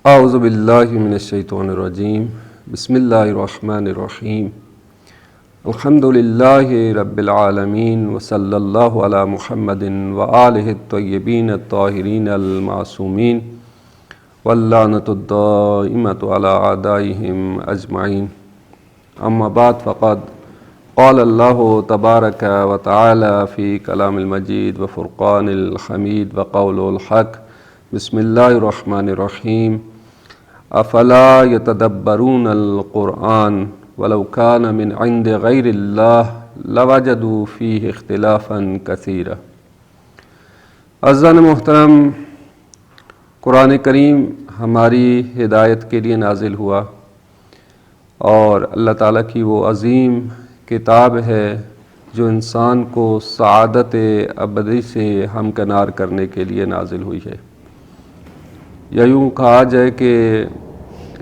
اعوذ باللہ من الشیطان الرجیم بسم اللہ الرحمن الرحیم الحمد للہ رب العالمین وصلی اللہ علی محمد وآلہ الطیبین الطاہرین المعصومین واللعنۃ الدائمۃ علی اعدائہم اجمعین اما بعد فقد قال اللہ تبارک و تعالی فی کلام المجید وفرقان الحمید وقول الحق بسم اللہ الرحمن الرحیم افلا یتدبرون القرآن ولو کان من عند غیر اللہ لوجدوا فیہ اختلافا کثیرا۔ عزیزان محترم، قرآن کریم ہماری ہدایت کے لیے نازل ہوا اور اللہ تعالیٰ کی وہ عظیم کتاب ہے جو انسان کو سعادت ابدی سے ہمکنار کرنے کے لیے نازل ہوئی ہے، یا یوں کہا جائے کہ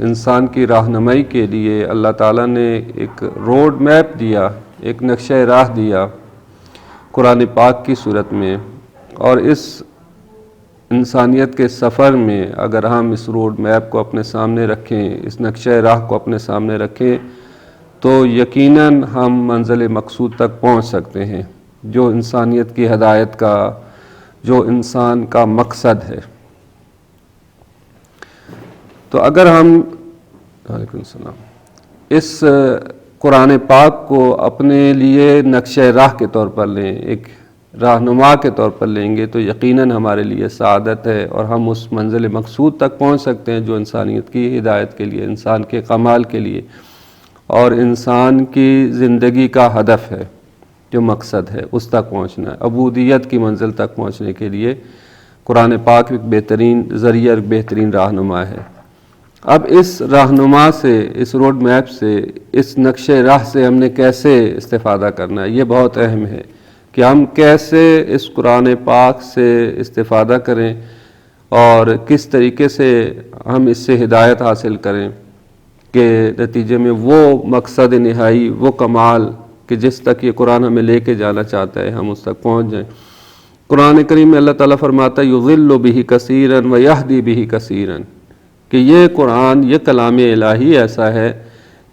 انسان کی رہنمائی کے لیے اللہ تعالیٰ نے ایک روڈ میپ دیا، ایک نقشہ راہ دیا قرآن پاک کی صورت میں، اور اس انسانیت کے سفر میں اگر ہم اس روڈ میپ کو اپنے سامنے رکھیں، اس نقشہ راہ کو اپنے سامنے رکھیں تو یقیناً ہم منزل مقصود تک پہنچ سکتے ہیں، جو انسانیت کی ہدایت کا، جو انسان کا مقصد ہے۔ تو اگر ہم وعلیکم السلام اس قرآن پاک کو اپنے لیے نقشہ راہ کے طور پر لیں، ایک رہنما کے طور پر لیں گے تو یقیناً ہمارے لیے سعادت ہے اور ہم اس منزل مقصود تک پہنچ سکتے ہیں جو انسانیت کی ہدایت کے لیے، انسان کے کمال کے لیے اور انسان کی زندگی کا ہدف ہے، جو مقصد ہے اس تک پہنچنا ہے۔ عبودیت کی منزل تک پہنچنے کے لیے قرآن پاک ایک بہترین ذریعہ، ایک بہترین رہنما ہے۔ اب اس رہنما سے، اس روڈ میپ سے، اس نقشہ راہ سے ہم نے کیسے استفادہ کرنا ہے، یہ بہت اہم ہے کہ ہم کیسے اس قرآن پاک سے استفادہ کریں اور کس طریقے سے ہم اس سے ہدایت حاصل کریں کہ نتیجے میں وہ مقصد نہائی، وہ کمال کہ جس تک یہ قرآن ہمیں لے کے جانا چاہتا ہے ہم اس تک پہنچ جائیں۔ قرآن کریم میں اللہ تعالیٰ فرماتا ہے یضل بہ کثیرا ویہدی بہ کثیرا، کہ یہ قرآن، یہ کلام الہی ایسا ہے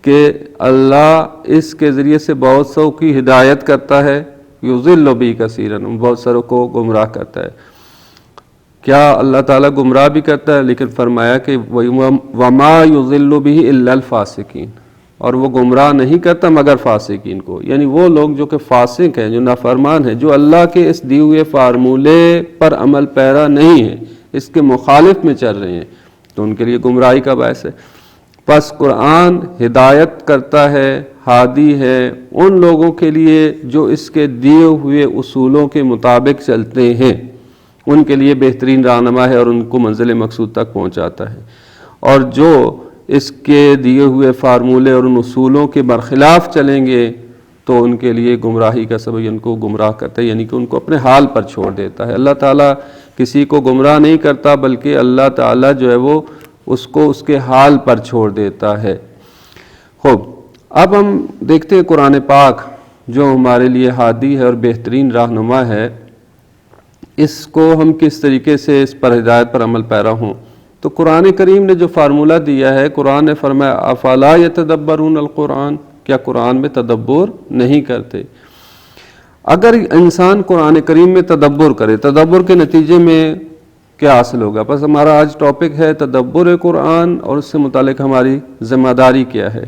کہ اللہ اس کے ذریعے سے بہت سو کی ہدایت کرتا ہے، یضل بہ کثیرا، بہت ساروں کو گمراہ کرتا ہے۔ کیا اللہ تعالیٰ گمراہ بھی کرتا ہے؟ لیکن فرمایا کہ وما یضل بہ الا الفاسقین، اور وہ گمراہ نہیں کرتا مگر فاسقین کو، یعنی وہ لوگ جو کہ فاسق ہیں، جو نافرمان ہیں، جو اللہ کے اس دیے ہوئے فارمولے پر عمل پیرا نہیں ہیں، اس کے مخالف میں چل رہے ہیں، تو ان کے لیے گمراہی کا باعث ہے۔ پس قرآن ہدایت کرتا ہے، ہادی ہے ان لوگوں کے لیے جو اس کے دیے ہوئے اصولوں کے مطابق چلتے ہیں، ان کے لیے بہترین رہنما ہے اور ان کو منزل مقصود تک پہنچاتا ہے، اور جو اس کے دیے ہوئے فارمولے اور ان اصولوں کے برخلاف چلیں گے تو ان کے لیے گمراہی کا سبب، ان کو گمراہ کرتا ہے، یعنی کہ ان کو اپنے حال پر چھوڑ دیتا ہے۔ اللہ تعالیٰ کسی کو گمراہ نہیں کرتا بلکہ اللہ تعالیٰ جو ہے وہ اس کو اس کے حال پر چھوڑ دیتا ہے۔ خوب، اب ہم دیکھتے ہیں قرآن پاک جو ہمارے لیے ہادی ہے اور بہترین رہنما ہے، اس کو ہم کس طریقے سے اس پر ہدایت پر عمل پیرا ہوں۔ تو قرآن کریم نے جو فارمولہ دیا ہے، قرآن نے فرمایا افلا یتدبرون القرآن، کیا قرآن میں تدبر نہیں کرتے؟ اگر انسان قرآن کریم میں تدبر کرے، تدبر کے نتیجے میں کیا حاصل ہوگا؟ بس ہمارا آج ٹاپک ہے تدبر قرآن اور اس سے متعلق ہماری ذمہ داری کیا ہے۔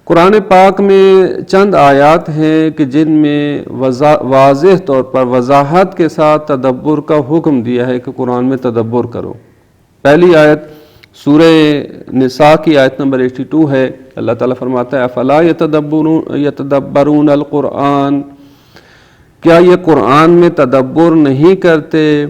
قرآن پاک میں چند آیات ہیں کہ جن میں واضح طور پر وضاحت کے ساتھ تدبر کا حکم دیا ہے کہ قرآن میں تدبر کرو۔ پہلی آیت سورہ نساء کی آیت نمبر 82 ہے، اللہ تعالیٰ فرماتا ہے افلا یتدبرون القرآن، کیا یہ قرآن میں تدبر نہیں کرتے؟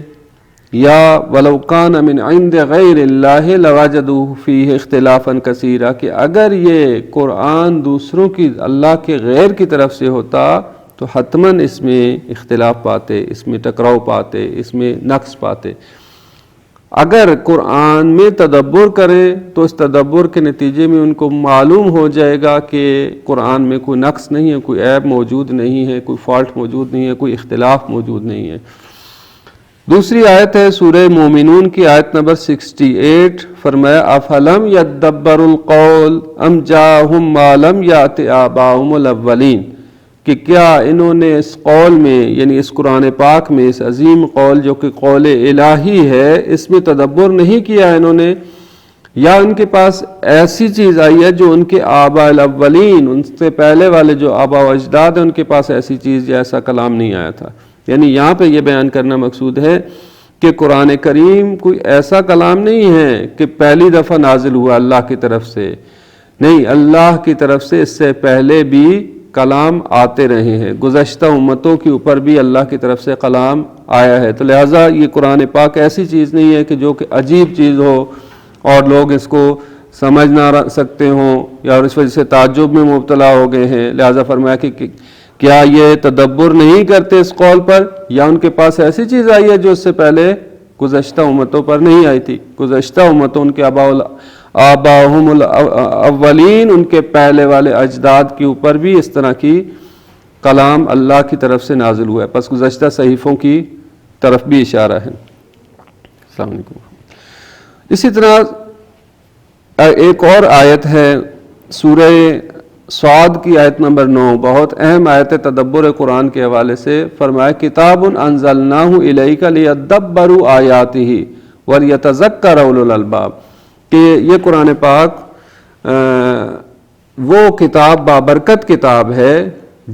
یا ولو کان من عند غیر اللہ لوجدوا فیہ اختلافا کثیرا، کہ اگر یہ قرآن دوسروں کی، اللہ کے غیر کی طرف سے ہوتا تو حتماً اس میں اختلاف پاتے، اس میں ٹکراؤ پاتے، اس میں نقص پاتے۔ اگر قرآن میں تدبر کرے تو اس تدبر کے نتیجے میں ان کو معلوم ہو جائے گا کہ قرآن میں کوئی نقص نہیں ہے، کوئی عیب موجود نہیں ہے، کوئی فالٹ موجود نہیں ہے، کوئی اختلاف موجود نہیں ہے۔ دوسری آیت ہے سورہ مومنون کی آیت نمبر 68، فرمایا افلم یدبروا القول ام جاءہم ما لم یأت آباؤہم الاولین، کہ کیا انہوں نے اس قول میں، یعنی اس قرآن پاک میں، اس عظیم قول جو کہ قول الہی ہے، اس میں تدبر نہیں کیا انہوں نے، یا ان کے پاس ایسی چیز آئی ہے جو ان کے آباء الاولین، ان سے پہلے والے جو آباء و اجداد ہیں ان کے پاس ایسی چیز یا ایسا کلام نہیں آیا تھا۔ یعنی یہاں پہ یہ بیان کرنا مقصود ہے کہ قرآن کریم کوئی ایسا کلام نہیں ہے کہ پہلی دفعہ نازل ہوا اللہ کی طرف سے، نہیں، اللہ کی طرف سے اس سے پہلے بھی کلام آتے رہے ہیں، گزشتہ امتوں کے اوپر بھی اللہ کی طرف سے کلام آیا ہے، تو لہٰذا یہ قرآن پاک ایسی چیز نہیں ہے کہ جو کہ عجیب چیز ہو اور لوگ اس کو سمجھ نہ سکتے ہوں یا اس وجہ سے تعجب میں مبتلا ہو گئے ہیں۔ لہٰذا فرمایا کہ کیا یہ تدبر نہیں کرتے اس قول پر، یا ان کے پاس ایسی چیز آئی ہے جو اس سے پہلے گزشتہ امتوں پر نہیں آئی تھی، گزشتہ امتوں ان کے آباؤہم الاولین، ان کے پہلے والے اجداد کے اوپر بھی اس طرح کی کلام اللہ کی طرف سے نازل ہوا ہے، پس گزشتہ صحیفوں کی طرف بھی اشارہ ہے۔ السلام علیکم۔ اسی طرح ایک اور آیت ہے سورہ صاد کی آیت نمبر 9، بہت اہم آیت ہے تدبر قرآن کے حوالے سے، فرمایا کتاب انزلناہ الیک لیدبروا آیاتہ ولیتذکر اولو الالباب، کہ یہ قرآن پاک وہ کتاب بابرکت کتاب ہے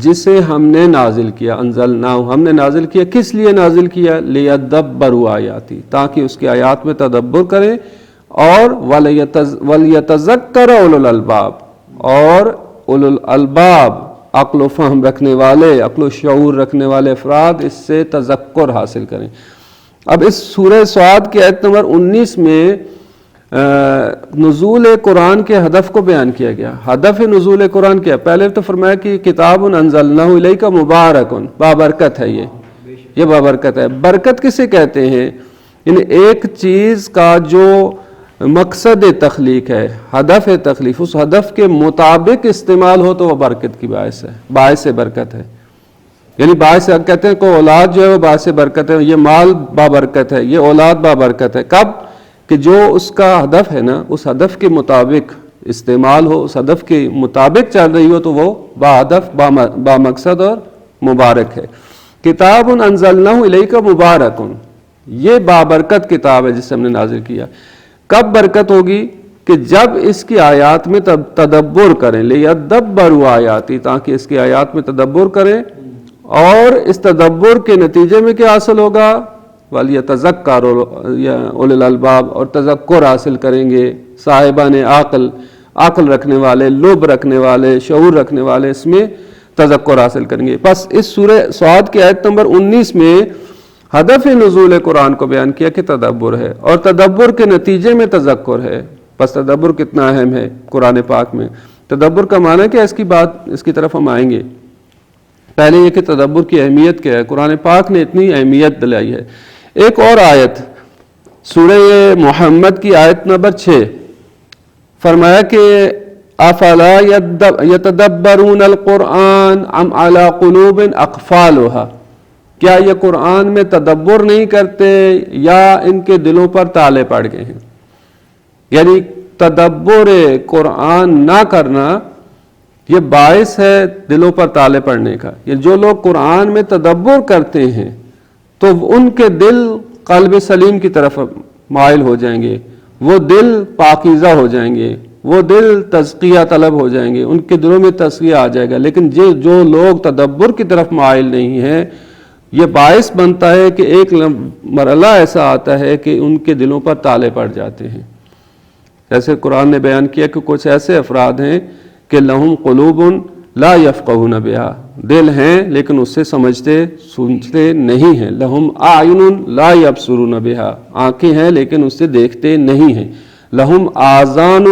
جسے ہم نے نازل کیا، انزلناہ، ہم نے نازل کیا، کس لیے نازل کیا؟ لیدبروا آیاتہ، تاکہ اس کی آیات میں تدبر کریں، اور ولیتذکر اولو الالباب، اور اولو الالباب، عقل و فہم رکھنے والے، عقل و شعور رکھنے والے افراد اس سے تذکر حاصل کریں۔ اب اس سورہ صاد کی آیت نمبر 19 میں نزول قرآن کے ہدف کو بیان کیا گیا۔ ہدف نزول قرآن کیا؟ پہلے تو فرمایا کہ کتاب انزلناہ الیک مبارک، بابرکت ہے، یہ بابرکت ہے۔ برکت کسے کہتے ہیں؟ یعنی ایک چیز کا جو مقصد تخلیق ہے، ہدف تخلیق، اس ہدف کے مطابق استعمال ہو تو وہ برکت کی باعث ہے، باعث برکت ہے۔ یعنی باعث کہتے ہیں کوئی اولاد جو ہے وہ باعث برکت ہے، یہ مال بابرکت ہے، یہ اولاد بابرکت ہے۔ کب؟ کہ جو اس کا ہدف ہے نا، اس ہدف کے مطابق استعمال ہو، اس ہدف کے مطابق چل رہی ہو تو وہ با ہدف، با مقصد اور مبارک ہے۔ کتاب انزلناہ الیک مبارک، یہ بابرکت کتاب ہے جسے ہم نے نازل کیا۔ کب برکت ہوگی؟ کہ جب اس کی آیات میں تدبر کریں، لیدبروا آیاتہ، تاکہ اس کی آیات میں تدبر کریں، اور اس تدبر کے نتیجے میں کیا حاصل ہوگا؟ وَلْيَتَذَكَّرُ أُولُو الْأَلْبَابِ، اور تذکر حاصل کریں گے صاحبان عقل رکھنے والے، لب رکھنے والے، شعور رکھنے والے، اس میں تذکر حاصل کریں گے۔ بس اس سورہ صاد کی آیت نمبر 19 میں ہدف نزول قرآن کو بیان کیا کہ تدبر ہے، اور تدبر کے نتیجے میں تذکر ہے۔ بس تدبر کتنا اہم ہے قرآن پاک میں۔ تدبر کا معنی کیا؟ اس کی طرف ہم آئیں گے۔ پہلے یہ کہ تدبر کی اہمیت کیا ہے، قرآن پاک نے اتنی اہمیت دلائی ہے۔ ایک اور آیت سورہ محمد کی آیت نمبر 6، فرمایا کہ افلا یتدبرون القرآن ام علی قلوب اقفالها، کیا یہ قرآن میں تدبر نہیں کرتے یا ان کے دلوں پر تالے پڑ گئے ہیں؟ یعنی تدبر قرآن نہ کرنا یہ باعث ہے دلوں پر تالے پڑنے کا۔ یہ جو لوگ قرآن میں تدبر کرتے ہیں تو ان کے دل قلب سلیم کی طرف مائل ہو جائیں گے، وہ دل پاکیزہ ہو جائیں گے، وہ دل تزکیہ طلب ہو جائیں گے، ان کے دلوں میں تزکیہ آ جائے گا۔ لیکن جو لوگ تدبر کی طرف مائل نہیں ہیں، یہ باعث بنتا ہے کہ ایک مرحلہ ایسا آتا ہے کہ ان کے دلوں پر تالے پڑ جاتے ہیں۔ جیسے قرآن نے بیان کیا کہ کچھ ایسے افراد ہیں کہ لہم قلوب لا یفقہون بہا، دل ہیں لیکن اس سے سمجھتے سنتے نہیں ہیں۔ لہم اعین لا یبصرون بہا، آنکھیں ہیں لیکن اس سے دیکھتے نہیں ہیں۔ لہم آذان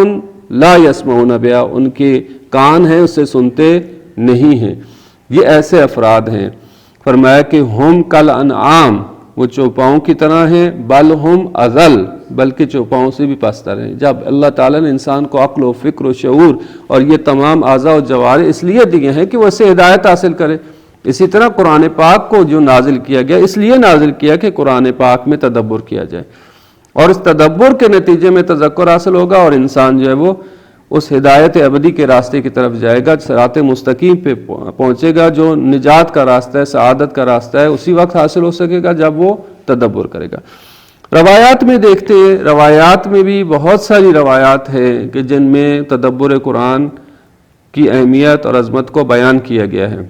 لا یسمعون بہا، ان کے کان ہیں اس سے سنتے نہیں ہیں۔ یہ ایسے افراد ہیں۔ فرمایا کہ ہم کل انعام، وہ چوپاؤں کی طرح ہیں، بل ہم اضل، بلکہ چوپاؤں سے بھی پستر ہیں۔ جب اللہ تعالیٰ نے انسان کو عقل و فکر و شعور اور یہ تمام اعضاء و جوارح اس لیے دیے ہیں کہ وہ اس سے ہدایت حاصل کرے، اسی طرح قرآن پاک کو جو نازل کیا گیا اس لیے نازل کیا کہ قرآن پاک میں تدبر کیا جائے، اور اس تدبر کے نتیجے میں تذکر حاصل ہوگا اور انسان جو ہے وہ اس ہدایت ابدی کے راستے کی طرف جائے گا، صراط مستقیم پہ پہنچے گا، جو نجات کا راستہ ہے، سعادت کا راستہ ہے، اسی وقت حاصل ہو سکے گا جب وہ تدبر کرے گا۔ روایات میں دیکھتے ہیں، روایات میں بھی بہت ساری روایات ہیں کہ جن میں تدبر قرآن کی اہمیت اور عظمت کو بیان کیا گیا ہے۔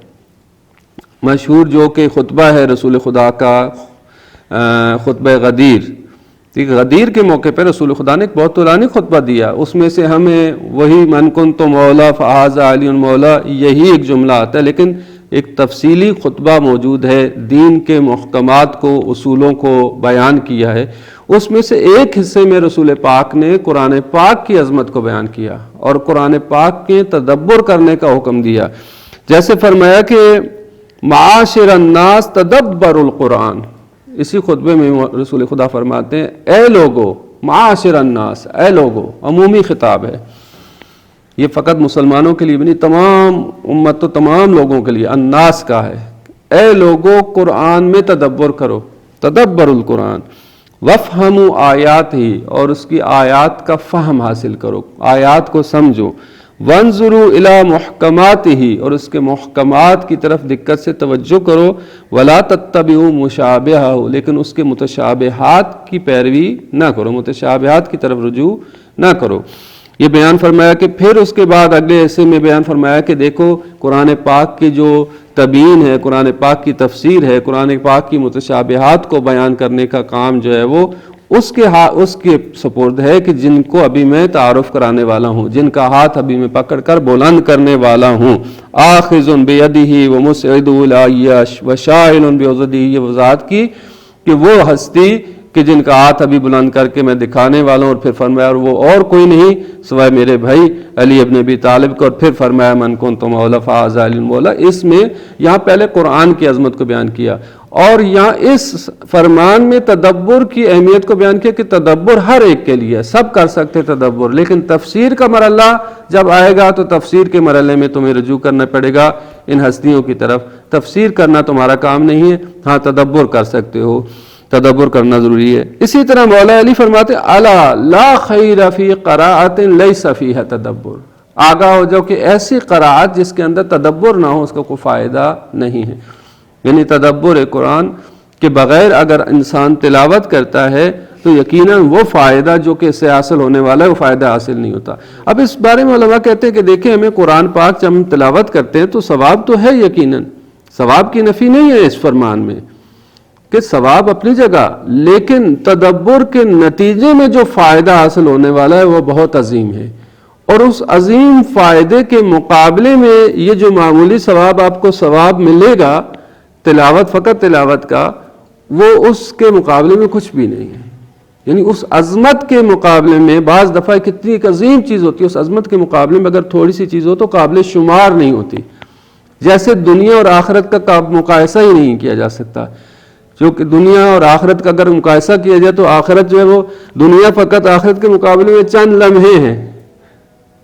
مشہور جو کہ خطبہ ہے رسول خدا کا، خطبہ غدیر، غدیر کے موقع پہ رسول خدا نے ایک بہت طولانی خطبہ دیا، اس میں سے ہمیں وہی من کنت مولا فہذا علی مولا یہی ایک جملہ آتا ہے، لیکن ایک تفصیلی خطبہ موجود ہے، دین کے محکمات کو، اصولوں کو بیان کیا ہے۔ اس میں سے ایک حصے میں رسول پاک نے قرآن پاک کی عظمت کو بیان کیا اور قرآن پاک کے تدبر کرنے کا حکم دیا۔ جیسے فرمایا کہ معاشر الناس تدبر القرآن، اسی خطبے میں رسول خدا فرماتے ہیں اے لوگو، معاشر الناس، اے لوگو، عمومی خطاب ہے، یہ فقط مسلمانوں کے لیے بھی نہیں، تمام امت و تمام لوگوں کے لیے الناس کا ہے۔ اے لوگو قرآن میں تدبر کرو، تدبر القرآن، وفہموا آیات ہی، اور اس کی آیات کا فہم حاصل کرو، آیات کو سمجھو، وانظروا الی محکماتہ، اور اس کے محکمات کی طرف دقت سے توجہ کرو، ولا تتبعوا مشابہہ، لیکن اس کے متشابہات کی پیروی نہ کرو، متشابہات کی طرف رجوع نہ کرو۔ یہ بیان فرمایا کہ پھر اس کے بعد اگلے حصے میں بیان فرمایا کہ دیکھو قرآن پاک کی جو تبیین ہے، قرآن پاک کی تفسیر ہے، قرآن پاک کی متشابہات کو بیان کرنے کا کام جو ہے وہ اس کے سپرد ہے کہ جن کو ابھی میں تعارف کرانے والا ہوں، جن کا ہاتھ ابھی میں پکڑ کر بلند کرنے والا ہوں۔ آخذ بیدہ ومسعد الیہ وشائل بعضدہ، یہ وضاحت کی کہ وہ ہستی کہ جن کا ہاتھ ابھی بلند کر کے میں دکھانے والا ہوں، اور پھر فرمایا اور وہ اور کوئی نہیں سوائے میرے بھائی علی ابن ابی طالب کو، اور پھر فرمایا من کنت مولا فہذا علی مولا۔ اس میں یہاں پہلے قرآن کی عظمت کو بیان کیا اور یہاں اس فرمان میں تدبر کی اہمیت کو بیان کیا کہ تدبر ہر ایک کے لیے، سب کر سکتے تدبر، لیکن تفسیر کا مرحلہ جب آئے گا تو تفسیر کے مرحلے میں تمہیں رجوع کرنا پڑے گا ان ہستیوں کی طرف۔ تفسیر کرنا تمہارا کام نہیں ہے، ہاں تدبر کر سکتے ہو، تدبر کرنا ضروری ہے۔ اسی طرح مولا علی فرماتے الا لا خیر فی قراءۃ لیس فیہا تدبر، آگاہ ہو جاؤ کہ ایسی قراءت جس کے اندر تدبر نہ ہو اس کا کوئی فائدہ نہیں ہے۔ یعنی تدبر قرآن کے بغیر اگر انسان تلاوت کرتا ہے تو یقیناً وہ فائدہ جو کہ اس سے حاصل ہونے والا ہے وہ فائدہ حاصل نہیں ہوتا۔ اب اس بارے میں علماء کہتے ہیں کہ دیکھیں ہمیں قرآن پاک جب ہم تلاوت کرتے ہیں تو ثواب تو ہے، یقیناً ثواب کی نفی نہیں ہے اس فرمان میں کہ ثواب اپنی جگہ، لیکن تدبر کے نتیجے میں جو فائدہ حاصل ہونے والا ہے وہ بہت عظیم ہے، اور اس عظیم فائدے کے مقابلے میں یہ جو معمولی ثواب آپ کو ثواب ملے گا تلاوت، فقط تلاوت کا، وہ اس کے مقابلے میں کچھ بھی نہیں ہے۔ یعنی اس عظمت کے مقابلے میں بعض دفعہ کتنی ایک عظیم چیز ہوتی ہے، اس عظمت کے مقابلے میں اگر تھوڑی سی چیز ہو تو قابل شمار نہیں ہوتی، جیسے دنیا اور آخرت کا مقایسہ ہی نہیں کیا جا سکتا۔ جو کہ دنیا اور آخرت کا اگر مقایسہ کیا جائے تو آخرت جو ہے وہ دنیا فقط آخرت کے مقابلے میں چند لمحے ہیں،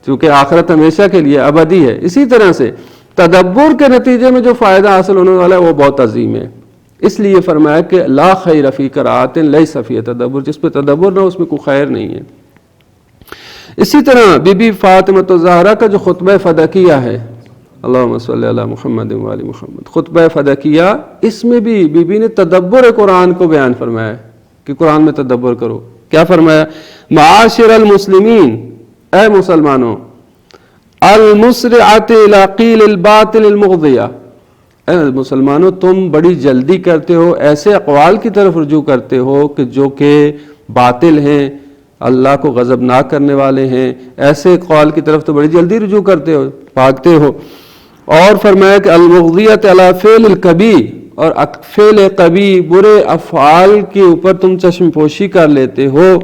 چونکہ آخرت ہمیشہ کے لیے ابدی ہے۔ اسی طرح سے تدبر کے نتیجے میں جو فائدہ حاصل ہونے والا ہے وہ بہت عظیم ہے، اس لیے فرمایا کہ لا خیر فی قراءۃ لیس فیہا تدبر، جس پہ تدبر نہ ہو اس میں کوئی خیر نہیں ہے۔ اسی طرح بی بی فاطمہ الزہرا کا جو خطبہ فدکیہ ہے، اللہم صلی علی محمد و آل محمد، خطبہ فدکیہ، اس میں بھی بی بی نے تدبر قرآن کو بیان فرمایا کہ قرآن میں تدبر کرو۔ کیا فرمایا؟ معاشر المسلمین، اے مسلمانوں، المسرعۃ الی قیل الباطل المغضیہ، اے مسلمانوں تم بڑی جلدی کرتے ہو، ایسے اقوال کی طرف رجوع کرتے ہو کہ جو کہ باطل ہیں، اللہ کو غضبناک کرنے والے ہیں، ایسے اقوال کی طرف تو بڑی جلدی رجوع کرتے ہو، بھاگتے ہو۔ اور فرمایا کہ المغضیۃ علی فعل الکبی، اور فعل کبی برے افعال کے اوپر تم چشم پوشی کر لیتے ہو۔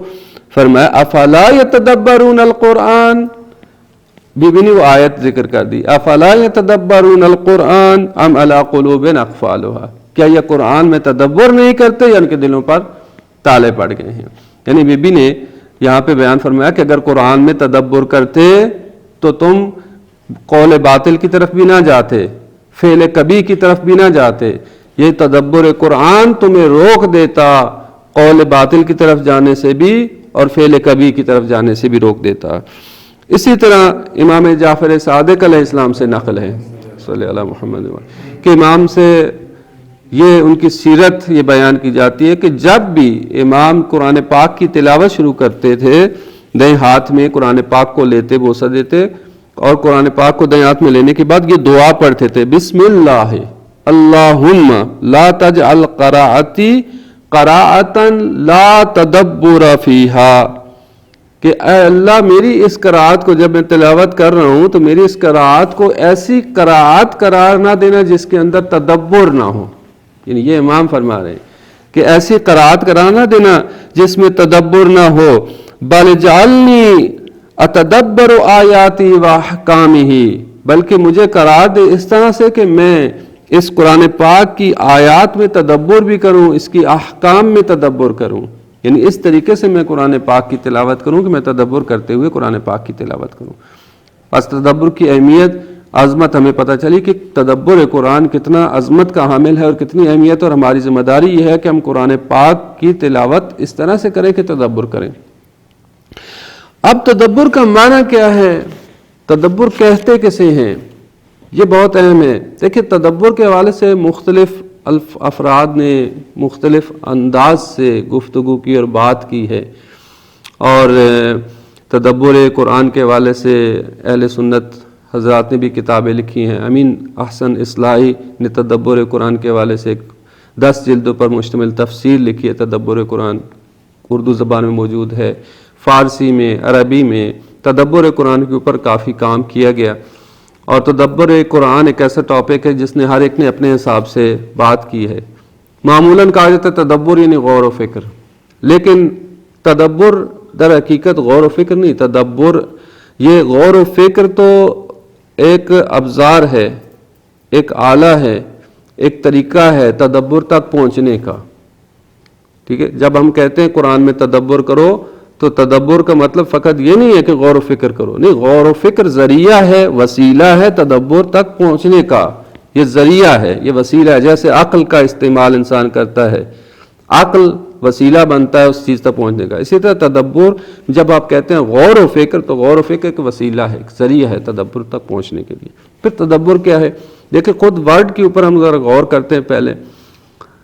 فرمایا افلا یتدبرون القرآن، بی بی نے وہ آیت ذکر کر دی، افلا یتدبرون القرآن ام علی قلوب اقفالها، کیا یہ قرآن میں تدبر نہیں کرتے یا ان کے دلوں پر تالے پڑ گئے ہیں۔ یعنی بی بی نے یہاں پہ بیان فرمایا کہ اگر قرآن میں تدبر کرتے تو تم قول باطل کی طرف بھی نہ جاتے، فعل کبھی کی طرف بھی نہ جاتے. یہ تدبر قرآن تمہیں روک دیتا قول باطل کی طرف جانے سے بھی اور فعل کبھی کی طرف جانے سے بھی روک دیتا. اسی طرح امام جعفر صادق علیہ السلام سے نقل ہے صلی اللہ محمد کہ امام سے یہ ان کی سیرت یہ بیان کی جاتی ہے کہ جب بھی امام قرآن پاک کی تلاوت شروع کرتے تھے دائیں ہاتھ میں قرآن پاک کو لیتے بوسہ دیتے اور قرآن پاک کو دائیں ہاتھ میں لینے کے بعد یہ دعا پڑھتے تھے بسم اللہ اللہم لا تجعل قراءتی قراءتا لا تدبر فیہا کہ اے اللہ میری اس قراءت کو جب میں تلاوت کر رہا ہوں تو میری اس قراءت کو ایسی قراءت قرار نہ دینا جس کے اندر تدبر نہ ہو. یعنی یہ امام فرما رہے ہیں کہ ایسی قراءت قرار نہ دینا جس میں تدبر نہ ہو. بل جعلنی اتدبر آیاتی و احکامہ بلکہ مجھے قرار دے اس طرح سے کہ میں اس قرآن پاک کی آیات میں تدبر بھی کروں اس کی احکام میں تدبر کروں. یعنی اس طریقے سے میں قرآن پاک کی تلاوت کروں کہ میں تدبر کرتے ہوئے قرآن پاک کی تلاوت کروں. بس تدبر کی اہمیت عظمت ہمیں پتہ چلی کہ تدبر قرآن کتنا عظمت کا حامل ہے اور کتنی اہمیت, اور ہماری ذمہ داری یہ ہے کہ ہم قرآن پاک کی تلاوت اس طرح سے کریں کہ تدبر کریں. اب تدبر کا معنی کیا ہے, تدبر کہتے کسے ہیں, یہ بہت اہم ہے. دیکھیں تدبر کے حوالے سے مختلف افراد نے مختلف انداز سے گفتگو کی اور بات کی ہے, اور تدبر قرآن کے حوالے سے اہل سنت حضرات نے بھی کتابیں لکھی ہیں. امین احسن اصلاحی نے تدبر قرآن کے حوالے سے 10 جلدوں پر مشتمل تفسیر لکھی ہے. تدبر قرآن اردو زبان میں موجود ہے, فارسی میں, عربی میں تدبر قرآن کے اوپر کافی کام کیا گیا. اور تدبر قرآن ایک ایسا ٹاپک ہے جس نے ہر ایک نے اپنے حساب سے بات کی ہے. معمولاً کہا جاتا ہے تدبر یعنی غور و فکر, لیکن تدبر در حقیقت غور و فکر نہیں. تدبر یہ غور و فکر تو ایک ابزار ہے, ایک آلہ ہے, ایک طریقہ ہے تدبر تک پہنچنے کا. ٹھیک ہے, جب ہم کہتے ہیں قرآن میں تدبر کرو تو تدبر کا مطلب فقط یہ نہیں ہے کہ غور و فکر کرو, نہیں, غور و فکر ذریعہ ہے, وسیلہ ہے تدبر تک پہنچنے کا. یہ ذریعہ ہے, یہ وسیلہ ہے. جیسے عقل کا استعمال انسان کرتا ہے, عقل وسیلہ بنتا ہے اس چیز تک پہنچنے کا. اسی طرح تدبر جب آپ کہتے ہیں غور و فکر تو غور و فکر ایک وسیلہ ہے, ایک ذریعہ ہے تدبر تک پہنچنے کے لیے. پھر تدبر کیا ہے, دیکھیں خود ورڈ کے اوپر ہم ذرا غور کرتے ہیں. پہلے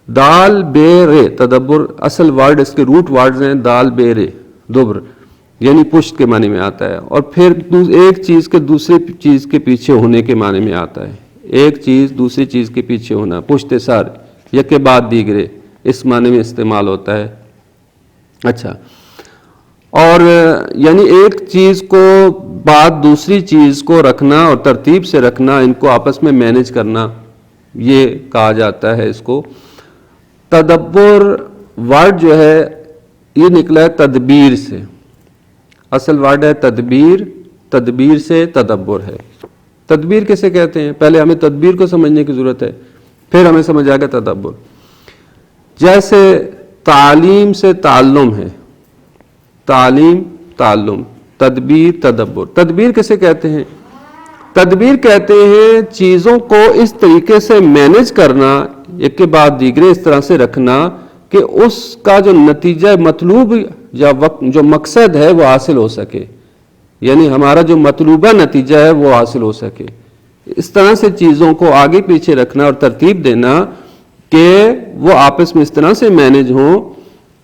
دال بے رے, تدبر اصل ورڈ اس کے روٹ ورڈز ہیں دال بے رے, دبر یعنی پشت کے معنی میں آتا ہے, اور پھر ایک چیز کے دوسری چیز کے پیچھے ہونے کے معنی میں آتا ہے. ایک چیز دوسری چیز کے پیچھے ہونا, پشت سر یا کے بعد دیگرے, اس معنی میں استعمال ہوتا ہے. اچھا, اور یعنی ایک چیز کو بعد دوسری چیز کو رکھنا اور ترتیب سے رکھنا, ان کو آپس میں مینیج کرنا, یہ کہا جاتا ہے اس کو. تدبر ورڈ جو ہے یہ نکلا ہے تدبیر سے, اصل ورڈ ہے تدبیر, تدبیر سے تدبر ہے. تدبیر کیسے کہتے ہیں, پہلے ہمیں تدبیر کو سمجھنے کی ضرورت ہے, پھر ہمیں سمجھ آئے گا تدبر. جیسے تعلیم سے تعلم ہے, تعلیم تعلم, تدبیر تدبر. تدبیر کیسے کہتے ہیں, تدبیر کہتے ہیں چیزوں کو اس طریقے سے مینیج کرنا, ایک کے بعد دیگرے اس طرح سے رکھنا کہ اس کا جو نتیجہ مطلوب یا جو مقصد ہے وہ حاصل ہو سکے, یعنی ہمارا جو مطلوبہ نتیجہ ہے وہ حاصل ہو سکے. اس طرح سے چیزوں کو آگے پیچھے رکھنا اور ترتیب دینا کہ وہ آپس میں اس طرح سے مینیج ہوں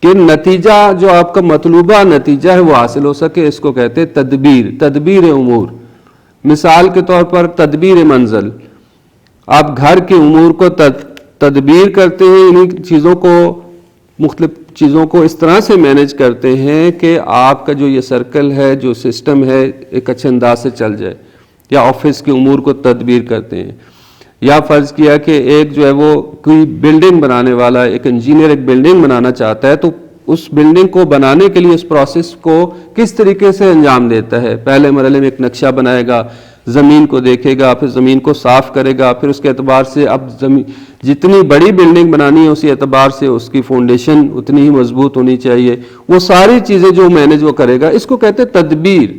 کہ نتیجہ جو آپ کا مطلوبہ نتیجہ ہے وہ حاصل ہو سکے. اس کو کہتے ہیں تدبیر, تدبیر امور. مثال کے طور پر تدبیر منزل, آپ گھر کے امور کو تدبیر کرتے ہیں, انہیں چیزوں کو مختلف چیزوں کو اس طرح سے مینیج کرتے ہیں کہ آپ کا جو یہ سرکل ہے, جو سسٹم ہے, ایک اچھے انداز سے چل جائے. یا آفس کے امور کو تدبیر کرتے ہیں, یا فرض کیا کہ ایک جو ہے وہ کوئی بلڈنگ بنانے والا, ایک انجینئر ایک بلڈنگ بنانا چاہتا ہے, تو اس بلڈنگ کو بنانے کے لیے اس پروسیس کو کس طریقے سے انجام دیتا ہے. پہلے مرحلے میں ایک نقشہ بنائے گا, زمین کو دیکھے گا, پھر زمین کو صاف کرے گا, پھر اس کے اعتبار سے اب جتنی بڑی بلڈنگ بنانی ہے اسی اعتبار سے اس کی فاؤنڈیشن اتنی ہی مضبوط ہونی چاہیے. وہ ساری چیزیں جو مینیج وہ کرے گا, اس کو کہتے ہیں تدبیر.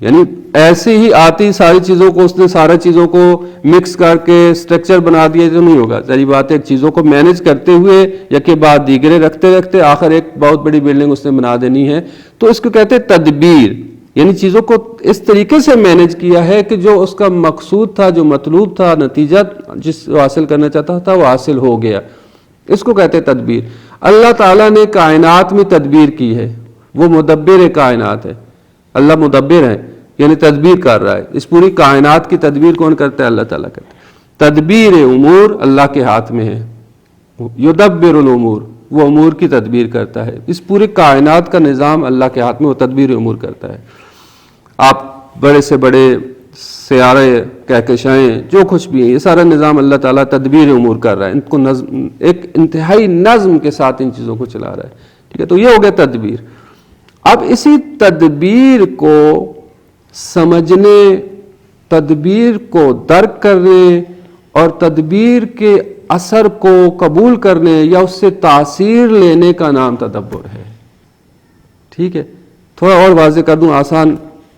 یعنی ایسے ہی آتی ساری چیزوں کو اس نے سارا چیزوں کو مکس کر کے اسٹرکچر بنا دیا تو نہیں ہوگا. ظاہری بات ہے ایک چیزوں کو مینج کرتے ہوئے یا کے بعد دیگرے رکھتے رکھتے آخر ایک بہت بڑی بلڈنگ اس نے بنا دینی ہے. تو اس کو کہتے ہیں تدبیر، یعنی چیزوں کو اس طریقے سے مینج کیا ہے کہ جو اس کا مقصود تھا، جو مطلوب تھا، نتیجہ جس حاصل کرنا چاہتا تھا وہ حاصل ہو گیا. اس کو کہتے ہیں تدبیر. اللہ تعالیٰ نے کائنات میں تدبیر کی ہے، وہ مدبر کائنات ہے. اللہ مدبر ہے یعنی تدبیر کر رہا ہے. اس پوری کائنات کی تدبیر کون کرتا ہے؟ اللہ تعالیٰ کرتا ہے. تدبیر امور اللہ کے ہاتھ میں ہے. یدبر الامور، وہ امور کی تدبیر کرتا ہے. اس پوری کائنات کا نظام اللہ کے ہاتھ میں، وہ تدبیر امور کرتا ہے. آپ بڑے سے بڑے سیارے، کہکشائیں، جو کچھ بھی ہیں، یہ سارا نظام اللہ تعالیٰ تدبیر امور کر رہا ہے. ان کو نظم، ایک انتہائی نظم کے ساتھ ان چیزوں کو چلا رہا ہے. ٹھیک ہے، تو یہ ہو گیا تدبیر. اب اسی تدبیر کو سمجھنے، تدبیر کو درک کرنے اور تدبیر کے اثر کو قبول کرنے یا اس سے تاثیر لینے کا نام تدبر ہے. ٹھیک ہے، تھوڑا اور واضح کر دوں آسان،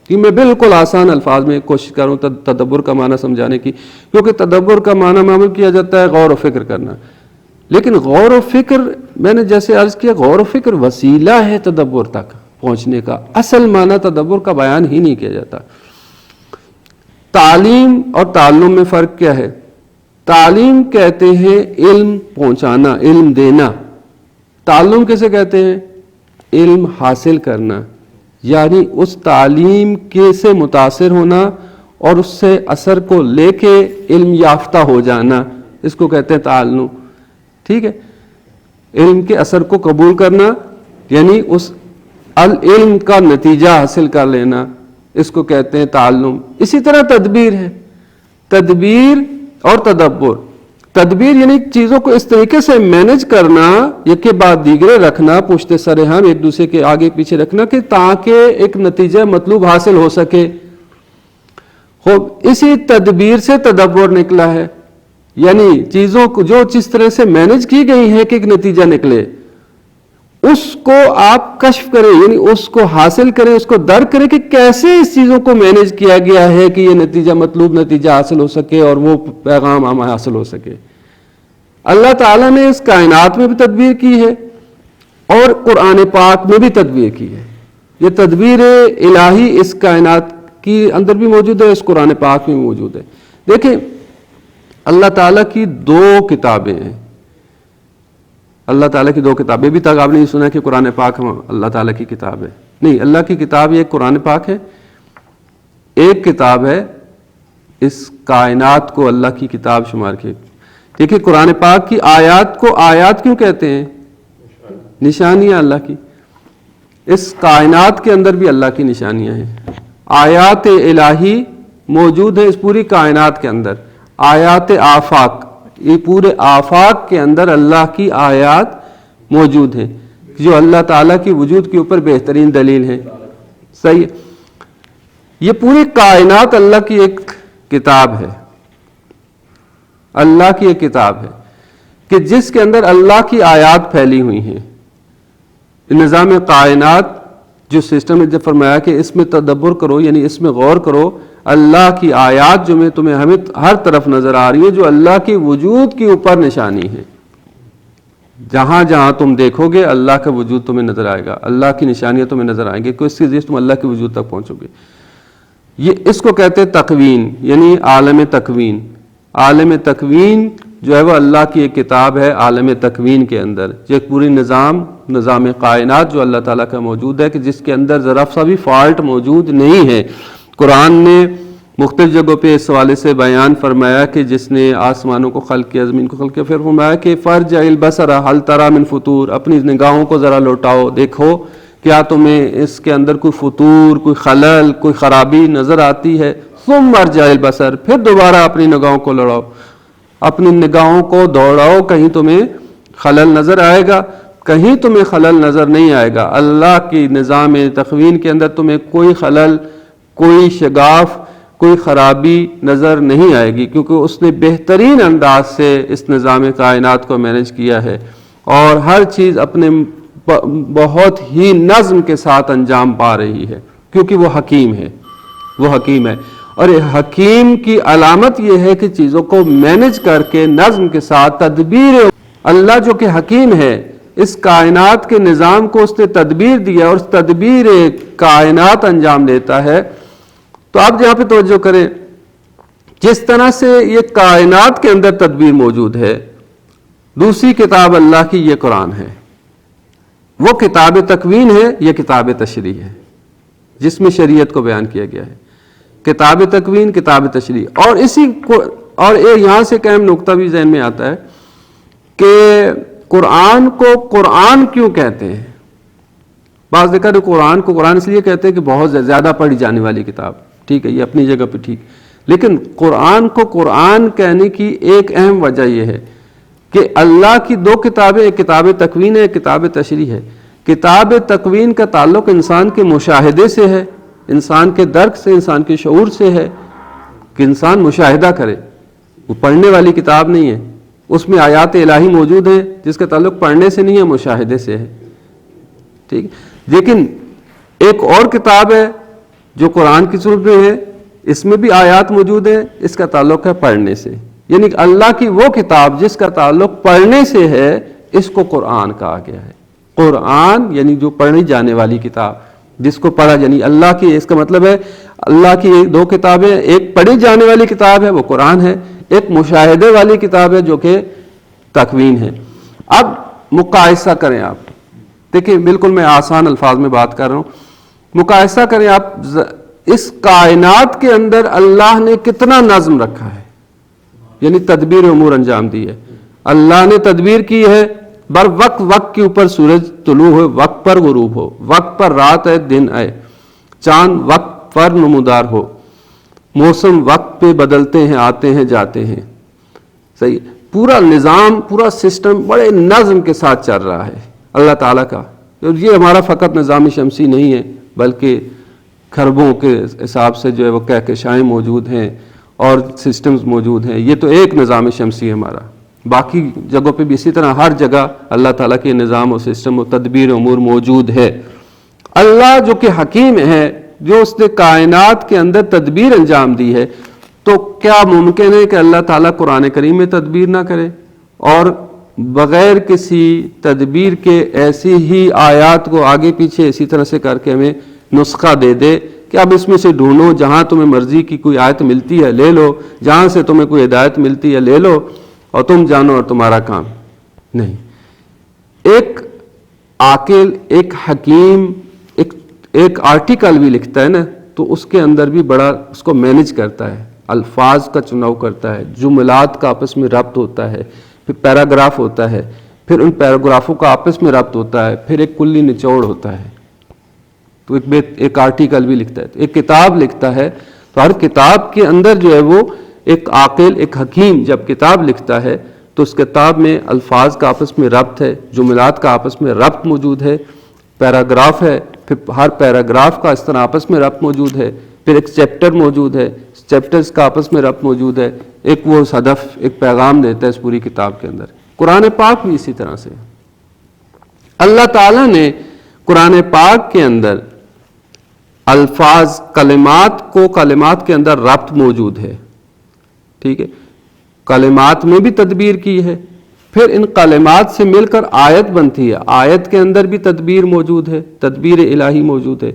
کہ میں بالکل آسان الفاظ میں کوشش کروں تدبر کا معنی سمجھانے کی، کیونکہ تدبر کا معنی معمول کیا جاتا ہے غور و فکر کرنا. لیکن غور و فکر، میں نے جیسے عرض کیا، غور و فکر وسیلہ ہے تدبر تک پہنچنے کا. اصل معنی تدبر کا بیان ہی نہیں کیا جاتا. تعلیم اور تعلم میں فرق کیا ہے؟ تعلیم کہتے ہیں علم پہنچانا، علم دینا. تعلم کیسے کہتے ہیں؟ علم حاصل کرنا، یعنی اس تعلیم کے سے متاثر ہونا اور اس سے اثر کو لے کے علم یافتہ ہو جانا، اس کو کہتے ہیں تعلم. ٹھیک ہے، علم کے اثر کو قبول کرنا یعنی اس العلم کا نتیجہ حاصل کر لینا، اس کو کہتے ہیں تعلم. اسی طرح تدبیر ہے. تدبیر اور تدبر. تدبیر یعنی چیزوں کو اس طریقے سے مینج کرنا، یک کے بعد دیگرے رکھنا، پشت سر ہم ایک دوسرے کے آگے پیچھے رکھنا، کہ تاکہ ایک نتیجہ مطلوب حاصل ہو سکے. اسی تدبیر سے تدبر نکلا ہے، یعنی چیزوں کو جو جس طرح سے مینج کی گئی ہے کہ ایک نتیجہ نکلے، اس کو آپ کشف کریں، یعنی اس کو حاصل کریں، اس کو درک کریں کہ کیسے اس چیزوں کو مینج کیا گیا ہے کہ یہ نتیجہ مطلوب نتیجہ حاصل ہو سکے اور وہ پیغام ہمیں حاصل ہو سکے. اللہ تعالیٰ نے اس کائنات میں بھی تدبیر کی ہے اور قرآن پاک میں بھی تدبیر کی ہے. یہ تدبیر الہی اس کائنات کی اندر بھی موجود ہے، اس قرآن پاک میں بھی موجود ہے. دیکھیں، اللہ تعالیٰ کی دو کتابیں ہیں. اللہ تعالیٰ کی دو کتابیں. بھی تک آپ نے یہ سنا کہ قرآن پاک اللہ تعالیٰ کی کتاب ہے. نہیں، اللہ کی کتاب یہ قرآن پاک ہے. ایک کتاب ہے، اس کائنات کو اللہ کی کتاب شمار کی. دیکھیں، قرآن پاک کی آیات کو آیات کیوں کہتے ہیں؟ نشانیاں اللہ کی. اس کائنات کے اندر بھی اللہ کی نشانیاں ہیں. آیات الہی موجود ہے اس پوری کائنات کے اندر. آیات آفاق، یہ پورے آفاق کے اندر اللہ کی آیات موجود ہیں جو اللہ تعالیٰ کی وجود کے اوپر بہترین دلیل ہیں. صحیح ہے، یہ پوری کائنات اللہ کی ایک کتاب ہے. اللہ کی ایک کتاب ہے کہ جس کے اندر اللہ کی آیات پھیلی ہوئی ہیں. نظام کائنات جو سسٹم نے جب فرمایا کہ اس میں تدبر کرو، یعنی اس میں غور کرو، اللہ کی آیات جو میں تمہیں ہمیں ہر طرف نظر آ رہی ہے، جو اللہ کے وجود کے اوپر نشانی ہے. جہاں جہاں تم دیکھو گے اللہ کا وجود تمہیں نظر آئے گا، اللہ کی نشانیاں تمہیں نظر آئیں گی، کہ اس کے ذریعے تم اللہ کے وجود تک پہنچو گے. یہ اس کو کہتے ہیں تکوین، یعنی عالم تکوین. عالم تکوین جو ہے وہ اللہ کی ایک کتاب ہے. عالم تکوین کے اندر جو ایک پوری نظام کائنات جو اللہ تعالیٰ کا موجود ہے، کہ جس کے اندر ذرا سا بھی فالٹ موجود نہیں ہے. قرآن نے مختلف جگہوں پہ اس حوالے سے بیان فرمایا کہ جس نے آسمانوں کو خلق کیا، زمین کو خلق کیا. پھر فرمایا کہ فرجع البصر هل ترى من فطور، اپنی نگاہوں کو ذرا لوٹاؤ، دیکھو کیا تمہیں اس کے اندر کوئی فطور، کوئی خلل، کوئی خرابی نظر آتی ہے. ثم ارجع البصر، پھر دوبارہ اپنی نگاہوں کو لوٹاؤ، اپنی نگاہوں کو دوڑاؤ، کہیں تمہیں خلل نظر آئے گا. کہیں تمہیں خلل نظر نہیں آئے گا. اللہ کی نظام تکوین کے اندر تمہیں کوئی خلل، کوئی شگاف، کوئی خرابی نظر نہیں آئے گی، کیونکہ اس نے بہترین انداز سے اس نظام کائنات کو مینج کیا ہے اور ہر چیز اپنے بہت ہی نظم کے ساتھ انجام پا رہی ہے، کیونکہ وہ حکیم ہے. وہ حکیم ہے. اور حکیم کی علامت یہ ہے کہ چیزوں کو مینج کر کے نظم کے ساتھ تدبیر. اللہ جو کہ حکیم ہے اس کائنات کے نظام کو اس نے تدبیر دیا اور اس تدبیر کائنات انجام دیتا ہے. تو آپ یہاں پہ توجہ کریں، جس طرح سے یہ کائنات کے اندر تدبیر موجود ہے، دوسری کتاب اللہ کی یہ قرآن ہے. وہ کتاب تکوین ہے، یہ کتاب تشریح ہے جس میں شریعت کو بیان کیا گیا ہے. کتاب تکوین، کتاب تشریح. اور اسی کو اور یہاں سے ایک اہم نقطہ بھی ذہن میں آتا ہے کہ قرآن کو قرآن کیوں کہتے ہیں. بعض دیکھا تو قرآن کو قرآن اس لیے کہتے ہیں کہ بہت زیادہ پڑھی جانے والی کتاب. ٹھیک ہے، یہ اپنی جگہ پہ ٹھیک، لیکن قرآن کو قرآن کہنے کی ایک اہم وجہ یہ ہے کہ اللہ کی دو کتابیں، ایک کتاب تکوین ہے، ایک کتاب تشریح ہے. کتاب تکوین کا تعلق انسان کے مشاہدے سے ہے، انسان کے درک سے، انسان کے شعور سے ہے کہ انسان مشاہدہ کرے. وہ پڑھنے والی کتاب نہیں ہے، اس میں آیات الہی موجود ہیں جس کا تعلق پڑھنے سے نہیں ہے، مشاہدے سے ہے. ٹھیک ہے، لیکن ایک اور کتاب ہے جو قرآن کی صورت میں ہے، اس میں بھی آیات موجود ہیں، اس کا تعلق ہے پڑھنے سے. یعنی اللہ کی وہ کتاب جس کا تعلق پڑھنے سے ہے، اس کو قرآن کہا گیا ہے. قرآن یعنی جو پڑھی جانے والی کتاب، جس کو پڑھا، یعنی اللہ کی، اس کا مطلب ہے اللہ کی دو کتابیں، ایک پڑھی جانے والی کتاب ہے وہ قرآن ہے، ایک مشاہدے والی کتاب ہے جو کہ تکوین ہے. اب مقایسہ کریں آپ، دیکھیں بالکل میں آسان الفاظ میں بات کر رہا ہوں. مقایسہ کریں آپ، اس کائنات کے اندر اللہ نے کتنا نظم رکھا ہے، یعنی تدبیر امور انجام دی ہے. اللہ نے تدبیر کی ہے، بر وقت وقت کے اوپر سورج طلوع ہو، وقت پر غروب ہو، وقت پر رات ہے دن آئے، چاند وقت پر نمودار ہو، موسم وقت پہ بدلتے ہیں، آتے ہیں جاتے ہیں. صحیح، پورا نظام، پورا سسٹم بڑے نظم کے ساتھ چل رہا ہے اللہ تعالیٰ کا. یہ ہمارا فقط نظام شمسی نہیں ہے، بلکہ خربوں کے حساب سے جو ہے وہ کہکشائیں موجود ہیں اور سسٹمز موجود ہیں. یہ تو ایک نظام شمسی ہے ہمارا، باقی جگہوں پہ بھی اسی طرح ہر جگہ اللہ تعالیٰ کے نظام و سسٹم و تدبیر امور موجود ہے. اللہ جو کہ حکیم ہے، جو اس نے کائنات کے اندر تدبیر انجام دی ہے، تو کیا ممکن ہے کہ اللہ تعالیٰ قرآن کریم میں تدبیر نہ کرے اور بغیر کسی تدبیر کے ایسی ہی آیات کو آگے پیچھے اسی طرح سے کر کے ہمیں نسخہ دے دے کہ اب اس میں سے ڈھونڈو، جہاں تمہیں مرضی کی کوئی آیت ملتی ہے لے لو، جہاں سے تمہیں کوئی ہدایت ملتی ہے لے لو اور تم جانو اور تمہارا کام. نہیں، ایک عاقل، ایک حکیم ایک آرٹیکل بھی لکھتا ہے نا، تو اس کے اندر بھی بڑا اس کو مینج کرتا ہے، الفاظ کا چناؤ کرتا ہے، جملات کا آپس میں ربط ہوتا ہے، پھر پیراگراف ہوتا ہے، پھر ان پیراگرافوں کا آپس میں ربط ہوتا ہے، پھر ایک کلی نچوڑ ہوتا ہے. تو ایک آرٹیکل بھی لکھتا ہے، ایک کتاب لکھتا ہے. تو ہر کتاب کے اندر جو ہے وہ ایک عاقل، ایک حکیم جب کتاب لکھتا ہے تو اس کتاب میں الفاظ کا آپس میں ربط ہے، جملات کا آپس میں ربط موجود ہے، پیراگراف ہے، پھر ہر پیراگراف کا اس طرح آپس میں ربط موجود ہے، پھر ایک چیپٹر موجود ہے، چیپٹرز کا آپس میں ربط موجود ہے، ایک وہ ہدف، ایک پیغام دیتا ہے اس پوری کتاب کے اندر. قرآن پاک بھی اسی طرح سے. اللہ تعالیٰ نے قرآن پاک کے اندر الفاظ، کلمات کے اندر ربط موجود ہے. ٹھیک ہے، کلمات میں بھی تدبیر کی ہے، پھر ان کلمات سے مل کر آیت بنتی ہے، آیت کے اندر بھی تدبیر موجود ہے، تدبیر الہی موجود ہے،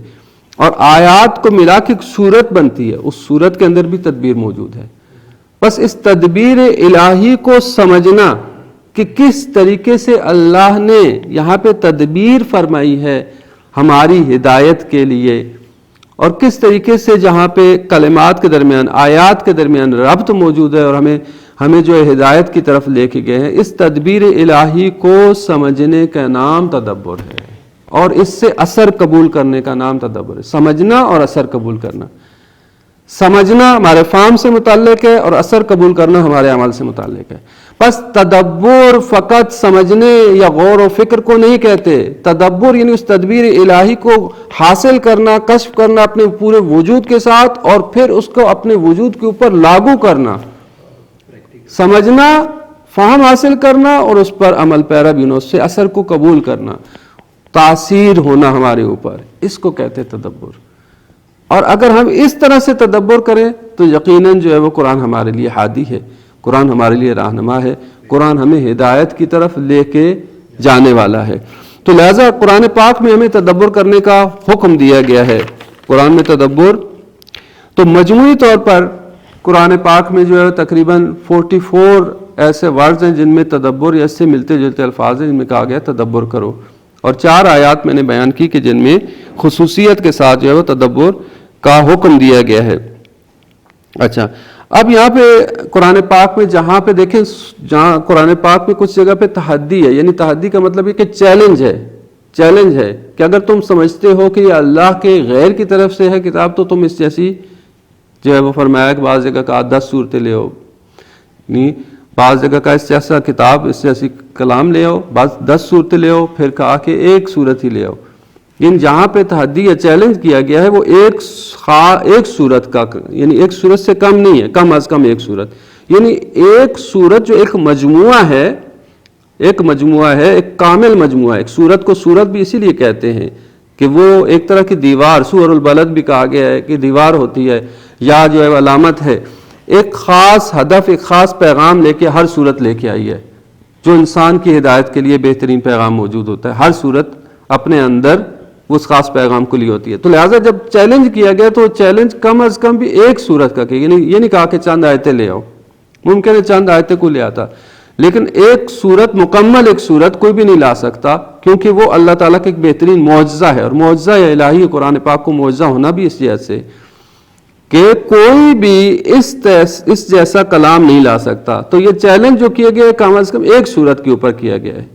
اور آیات کو ملا کے ایک سورت بنتی ہے، اس سورت کے اندر بھی تدبیر موجود ہے. بس اس تدبیر الہی کو سمجھنا کہ کس طریقے سے اللہ نے یہاں پہ تدبیر فرمائی ہے ہماری ہدایت کے لیے، اور کس طریقے سے جہاں پہ کلمات کے درمیان، آیات کے درمیان ربط موجود ہے اور ہمیں جو ہدایت کی طرف لے کے گئے ہیں، اس تدبیر الہی کو سمجھنے کا نام تدبر ہے، اور اس سے اثر قبول کرنے کا نام تدبر ہے. سمجھنا اور اثر قبول کرنا. سمجھنا ہمارے فہم سے متعلق ہے اور اثر قبول کرنا ہمارے عمل سے متعلق ہے. بس تدبر فقط سمجھنے یا غور و فکر کو نہیں کہتے. تدبر یعنی اس تدبیر الہی کو حاصل کرنا، کشف کرنا اپنے پورے وجود کے ساتھ، اور پھر اس کو اپنے وجود کے اوپر لاگو کرنا. سمجھنا، فہم حاصل کرنا اور اس پر عمل پیرا بھی ہونا، اس سے اثر کو قبول کرنا، تاثیر ہونا ہمارے اوپر، اس کو کہتے تدبر. اور اگر ہم اس طرح سے تدبر کریں تو یقیناً جو ہے وہ قرآن ہمارے لیے ہادی ہے، قرآن ہمارے لیے رہنما ہے، قرآن ہمیں ہدایت کی طرف لے کے جانے والا ہے۔ تو لہٰذا قرآن پاک میں ہمیں تدبر کرنے کا حکم دیا گیا ہے۔ قرآن میں تدبر تو مجموعی طور پر قرآن پاک میں جو ہے تقریباً 44 ایسے ورڈز ہیں جن میں تدبر یا اس سے ملتے جلتے الفاظ ہیں جن میں کہا گیا تدبر کرو، اور 4 آیات میں نے بیان کی کہ جن میں خصوصیت کے ساتھ جو ہے وہ تدبر کا حکم دیا گیا ہے۔ اچھا، اب یہاں پہ قرآن پاک میں جہاں پہ دیکھیں، جہاں قرآن پاک میں کچھ جگہ پہ تحدی ہے، یعنی تحدی کا مطلب یہ کہ چیلنج ہے کہ اگر تم سمجھتے ہو کہ یہ اللہ کے غیر کی طرف سے ہے کتاب تو تم اس جیسی جو ہے وہ فرمایا کہ بعض جگہ کا 10 صورتیں لے آؤ، نہیں بعض جگہ کا اس جیسا کتاب اس جیسی کلام لے آؤ، بعض 10 صورتیں لے آؤ، پھر کہا کہ ایک صورت ہی لے آؤ۔ یعنی جہاں پہ تحدی یا چیلنج کیا گیا ہے وہ ایک صورت کا، یعنی ایک صورت سے کم نہیں ہے، کم از کم ایک صورت، یعنی ایک صورت جو ایک مجموعہ ہے، ایک کامل مجموعہ ہے۔ ایک صورت کو صورت بھی اسی لیے کہتے ہیں کہ وہ ایک طرح کی دیوار، سور البلد بھی کہا گیا ہے کہ دیوار ہوتی ہے یا جو ہے علامت ہے، ایک خاص ہدف، ایک خاص پیغام لے کے ہر صورت لے کے آئی ہے، جو انسان کی ہدایت کے لیے بہترین پیغام موجود ہوتا ہے۔ ہر صورت اپنے اندر اس خاص پیغام کو لی ہوتی ہے۔ تو لہٰذا جب چیلنج کیا گیا تو چیلنج کم از کم بھی ایک صورت کا کہ یعنی یہ نہیں کہا کہ چند آیتیں لے آؤ، ممکن ہے چند آیتیں کو لے آتا، لیکن ایک صورت، مکمل ایک صورت کوئی بھی نہیں لا سکتا، کیونکہ وہ اللہ تعالیٰ کا ایک بہترین معجزہ ہے، اور معجزہ الہی قرآن پاک کو معجزہ ہونا بھی اس جہت سے کہ کوئی بھی اس جیسا کلام نہیں لا سکتا۔ تو یہ چیلنج جو کیا گیا ہے کم از کم ایک صورت کے اوپر کیا گیا ہے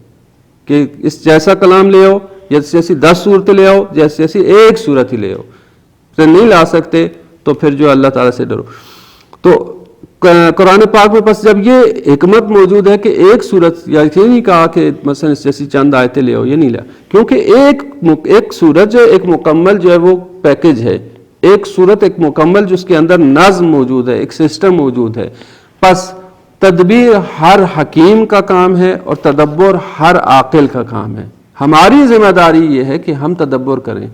کہ اس جیسا کلام لے آؤ، جیسی 10 صورتیں لے آؤ، جیسی ایک صورت ہی لے آؤ، تو نہیں لا سکتے تو پھر جو اللہ تعالیٰ سے ڈرو۔ تو قرآن پاک میں بس جب یہ حکمت موجود ہے کہ ایک صورت، یا یہ نہیں کہا کہ مثلا جیسی چند آیتیں لے آؤ، یہ نہیں لیا، کیونکہ ایک صورت جو ایک مکمل جو ہے وہ پیکج ہے، ایک صورت ایک مکمل جس کے اندر نظم موجود ہے، ایک سسٹم موجود ہے۔ پس تدبیر ہر حکیم کا کام ہے اور تدبر ہر عاقل کا کام ہے۔ ہماری ذمہ داری یہ ہے کہ ہم تدبر کریں۔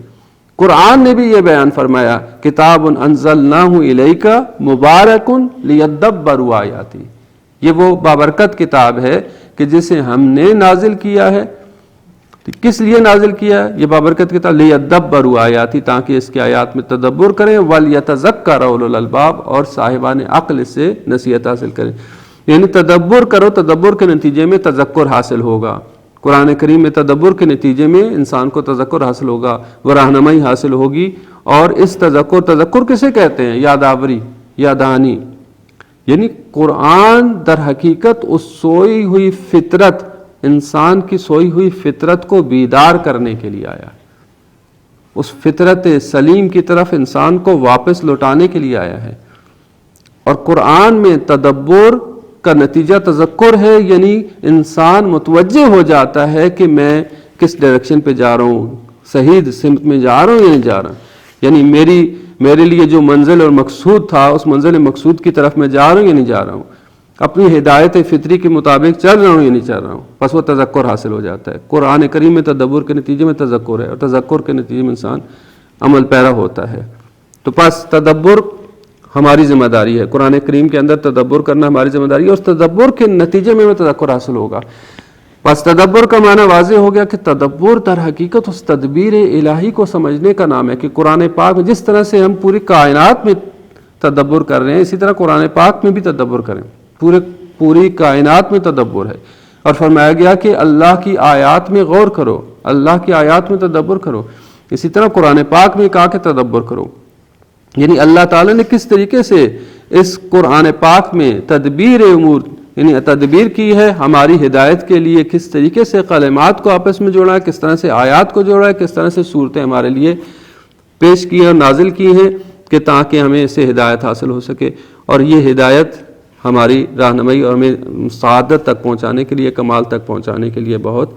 قرآن نے بھی یہ بیان فرمایا، کتاب انزلناہ الیک مبارک لیدبروا آیاتہ، یہ وہ بابرکت کتاب ہے کہ جسے ہم نے نازل کیا ہے۔ کس لیے نازل کیا ہے یہ بابرکت کتاب؟ لیدبروا آیاتہ، تاکہ اس کے آیات میں تدبر کریں، ولیتذکر اولو الالباب، اور صاحبان عقل سے نصیحت حاصل کریں۔ یعنی تدبر کرو، تدبر کے نتیجے میں تذکر حاصل ہوگا۔ قرآن کریم میں تدبر کے نتیجے میں انسان کو تذکر حاصل ہوگا، وہ رہنمائی حاصل ہوگی، اور اس تذکر کسے کہتے ہیں؟ یادآوری، یادانی، یعنی قرآن در حقیقت اس سوئی ہوئی فطرت، انسان کی سوئی ہوئی فطرت کو بیدار کرنے کے لیے آیا، اس فطرت سلیم کی طرف انسان کو واپس لوٹانے کے لیے آیا ہے۔ اور قرآن میں تدبر کا نتیجہ تذکر ہے، یعنی انسان متوجہ ہو جاتا ہے کہ میں کس ڈائریکشن پہ جا رہا ہوں، صحیح سمت میں جا رہا ہوں یا نہیں جا رہا ہوں، یعنی میرے لیے جو منزل اور مقصود تھا اس منزل مقصود کی طرف میں جا رہا ہوں یا نہیں جا رہا ہوں، اپنی ہدایت فطری کے مطابق چل رہا ہوں یا نہیں چل رہا ہوں، بس وہ تذکر حاصل ہو جاتا ہے۔ قرآن کریم میں تدبر کے نتیجے میں تذکر ہے، اور تذکر کے نتیجے میں انسان عمل پیرا ہوتا ہے۔ تو پس تدبر ہماری ذمہ داری ہے، قرآن کریم کے اندر تدبر کرنا ہماری ذمہ داری ہے، اور تدبر کے نتیجے میں تذکر حاصل ہوگا۔ بس تدبر کا معنی واضح ہو گیا کہ تدبر در حقیقت اس تدبیر الہی کو سمجھنے کا نام ہے کہ قرآن پاک میں جس طرح سے ہم پوری کائنات میں تدبر کر رہے ہیں، اسی طرح قرآن پاک میں بھی تدبر کریں، پوری کائنات میں تدبر ہے۔ اور فرمایا گیا کہ اللہ کی آیات میں غور کرو، اللہ کی آیات میں تدبر کرو، اسی طرح قرآن پاک میں کہا کہ تدبر کرو، یعنی اللہ تعالیٰ نے کس طریقے سے اس قرآن پاک میں تدبیر امور، یعنی تدبیر کی ہے ہماری ہدایت کے لیے، کس طریقے سے کلمات کو آپس میں جوڑا ہے، کس طرح سے آیات کو جوڑا ہے، کس طرح سے صورتیں ہمارے لیے پیش کی اور نازل کی ہیں کہ تاکہ ہمیں اس سے ہدایت حاصل ہو سکے، اور یہ ہدایت ہماری رہنمائی اور ہمیں سعادت تک پہنچانے کے لیے، کمال تک پہنچانے کے لیے بہت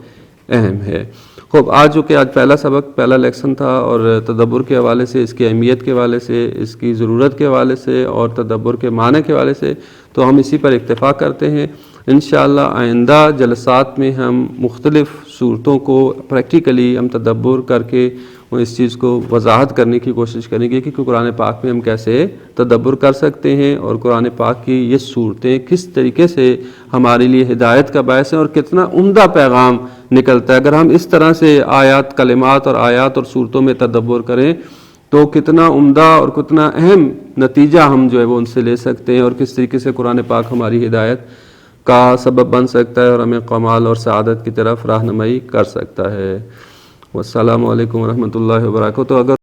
اہم ہے۔ خوب، آج پہلا سبق، پہلا لیکشن تھا، اور تدبر کے حوالے سے، اس کی اہمیت کے حوالے سے، اس کی ضرورت کے حوالے سے، اور تدبر کے معنی کے حوالے سے، تو ہم اسی پر اکتفا کرتے ہیں۔ انشاءاللہ آئندہ جلسات میں ہم مختلف صورتوں کو پریکٹیکلی ہم تدبر کر کے وہ اس چیز کو وضاحت کرنے کی کوشش کریں گے کہ قرآن پاک میں ہم کیسے تدبر کر سکتے ہیں، اور قرآن پاک کی یہ صورتیں کس طریقے سے ہمارے لیے ہدایت کا باعث ہیں اور کتنا عمدہ پیغام نکلتا ہے۔ اگر ہم اس طرح سے آیات، کلمات اور آیات اور صورتوں میں تدبر کریں تو کتنا عمدہ اور کتنا اہم نتیجہ ہم جو ہے وہ ان سے لے سکتے ہیں، اور کس طریقے سے قرآن پاک ہماری ہدایت کا سبب بن سکتا ہے اور ہمیں کمال اور سعادت کی طرف راہنمائی کر سکتا ہے۔ والسلام علیکم ورحمۃ اللہ وبرکاتہ۔ تو اگر